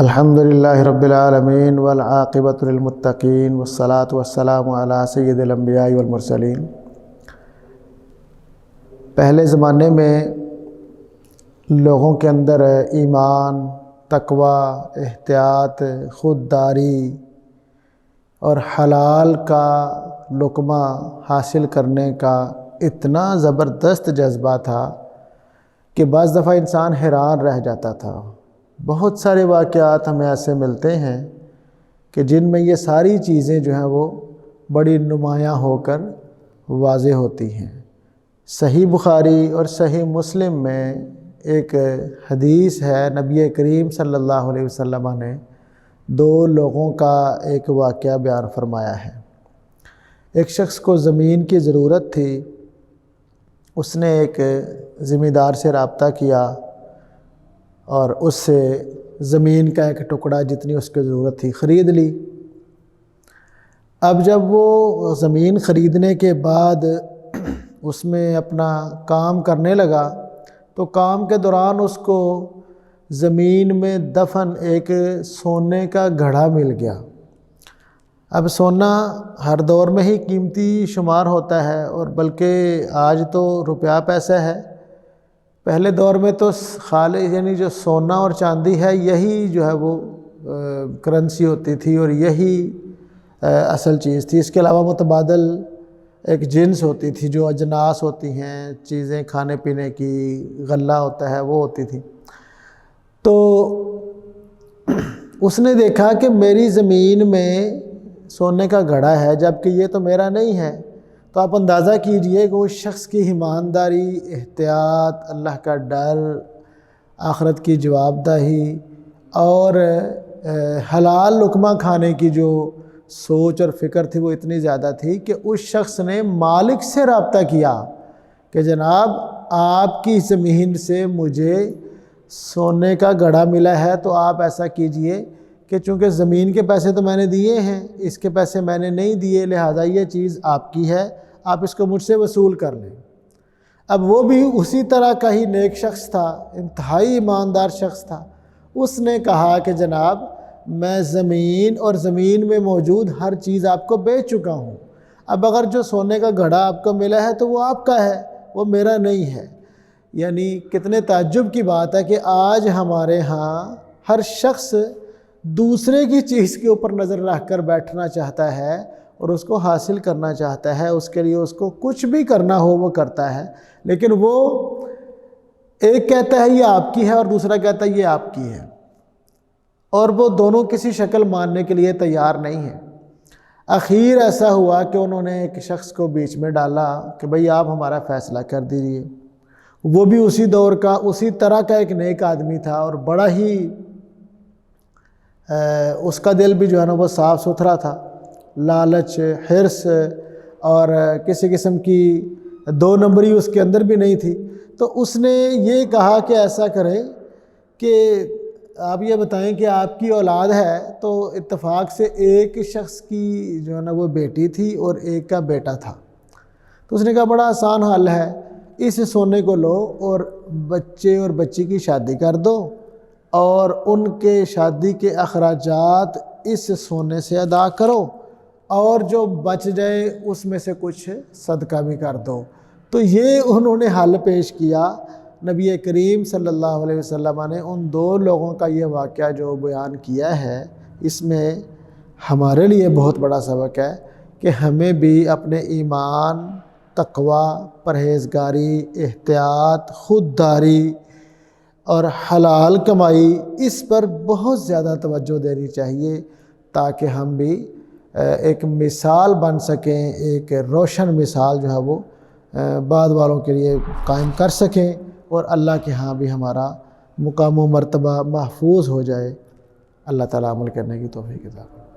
الحمدللہ رب العالمین والعاقبۃ للمتقین والصلاة والسلام علی سید الانبیاء والمرسلین۔ پہلے زمانے میں لوگوں کے اندر ایمان، تقوی، احتیاط، خودداری اور حلال کا لقمہ حاصل کرنے کا اتنا زبردست جذبہ تھا کہ بعض دفعہ انسان حیران رہ جاتا تھا۔ بہت سارے واقعات ہمیں ایسے ملتے ہیں کہ جن میں یہ ساری چیزیں جو ہیں وہ بڑی نمایاں ہو کر واضح ہوتی ہیں۔ صحیح بخاری اور صحیح مسلم میں ایک حدیث ہے، نبی کریم صلی اللہ علیہ وسلم نے دو لوگوں کا ایک واقعہ بیان فرمایا ہے۔ ایک شخص کو زمین کی ضرورت تھی، اس نے ایک زمیندار سے رابطہ کیا اور اس سے زمین کا ایک ٹکڑا جتنی اس کی ضرورت تھی خرید لی۔ اب جب وہ زمین خریدنے کے بعد اس میں اپنا کام کرنے لگا تو کام کے دوران اس کو زمین میں دفن ایک سونے کا گھڑا مل گیا۔ اب سونا ہر دور میں ہی قیمتی شمار ہوتا ہے، اور بلکہ آج تو روپیہ پیسہ ہے۔ پہلے دور میں تو خالص یعنی جو سونا اور چاندی ہے یہی جو ہے وہ کرنسی ہوتی تھی اور یہی اصل چیز تھی۔ اس کے علاوہ متبادل ایک جنس ہوتی تھی، جو اجناس ہوتی ہیں، چیزیں کھانے پینے کی، غلہ ہوتا ہے، وہ ہوتی تھی۔ تو اس نے دیکھا کہ میری زمین میں سونے کا گھڑا ہے جبکہ یہ تو میرا نہیں ہے۔ تو آپ اندازہ کیجئے کہ اس شخص کی ایمانداری، احتیاط، اللہ کا ڈر، آخرت کی جواب دہی اور حلال لقمہ کھانے کی جو سوچ اور فکر تھی وہ اتنی زیادہ تھی کہ اس شخص نے مالک سے رابطہ کیا کہ جناب آپ کی زمین سے مجھے سونے کا گھڑا ملا ہے، تو آپ ایسا کیجئے کہ چونکہ زمین کے پیسے تو میں نے دیے ہیں، اس کے پیسے میں نے نہیں دیے، لہٰذا یہ چیز آپ کی ہے، آپ اس کو مجھ سے وصول کر لیں۔ اب وہ بھی اسی طرح کا ہی نیک شخص تھا، انتہائی ایماندار شخص تھا۔ اس نے کہا کہ جناب میں زمین اور زمین میں موجود ہر چیز آپ کو بیچ چکا ہوں، اب اگر جو سونے کا گھڑا آپ کو ملا ہے تو وہ آپ کا ہے، وہ میرا نہیں ہے۔ یعنی کتنے تعجب کی بات ہے کہ آج ہمارے ہاں ہر شخص دوسرے کی چیز کے اوپر نظر رکھ کر بیٹھنا چاہتا ہے اور اس کو حاصل کرنا چاہتا ہے، اس کے لیے اس کو کچھ بھی کرنا ہو وہ کرتا ہے، لیکن وہ ایک کہتا ہے یہ آپ کی ہے اور دوسرا کہتا ہے یہ آپ کی ہے، اور وہ دونوں کسی شکل ماننے کے لیے تیار نہیں ہیں۔ اخیر ایسا ہوا کہ انہوں نے ایک شخص کو بیچ میں ڈالا کہ بھئی آپ ہمارا فیصلہ کر دیجیے۔ وہ بھی اسی دور کا، اسی طرح کا ایک نیک آدمی تھا اور بڑا ہی اس کا دل بھی جو ہے نا وہ صاف ستھرا تھا، لالچ، حرص اور کسی قسم کی دو نمبری اس کے اندر بھی نہیں تھی۔ تو اس نے یہ کہا کہ ایسا کریں کہ آپ یہ بتائیں کہ آپ کی اولاد ہے، تو اتفاق سے ایک شخص کی جو ہے نا وہ بیٹی تھی اور ایک کا بیٹا تھا۔ تو اس نے کہا بڑا آسان حل ہے، اس سونے کو لو اور بچے اور بچی کی شادی کر دو اور ان کے شادی کے اخراجات اس سونے سے ادا کرو، اور جو بچ جائے اس میں سے کچھ صدقہ بھی کر دو۔ تو یہ انہوں نے حل پیش کیا۔ نبی کریم صلی اللہ علیہ وسلم نے ان دو لوگوں کا یہ واقعہ جو بیان کیا ہے، اس میں ہمارے لیے بہت بڑا سبق ہے کہ ہمیں بھی اپنے ایمان، تقوی، پرہیزگاری، احتیاط، خودداری اور حلال کمائی، اس پر بہت زیادہ توجہ دینی چاہیے تاکہ ہم بھی ایک مثال بن سکیں، ایک روشن مثال جو ہے وہ بعد والوں کے لیے قائم کر سکیں، اور اللہ کے ہاں بھی ہمارا مقام و مرتبہ محفوظ ہو جائے۔ اللہ تعالیٰ عمل کرنے کی توفیق عطا فرمائے۔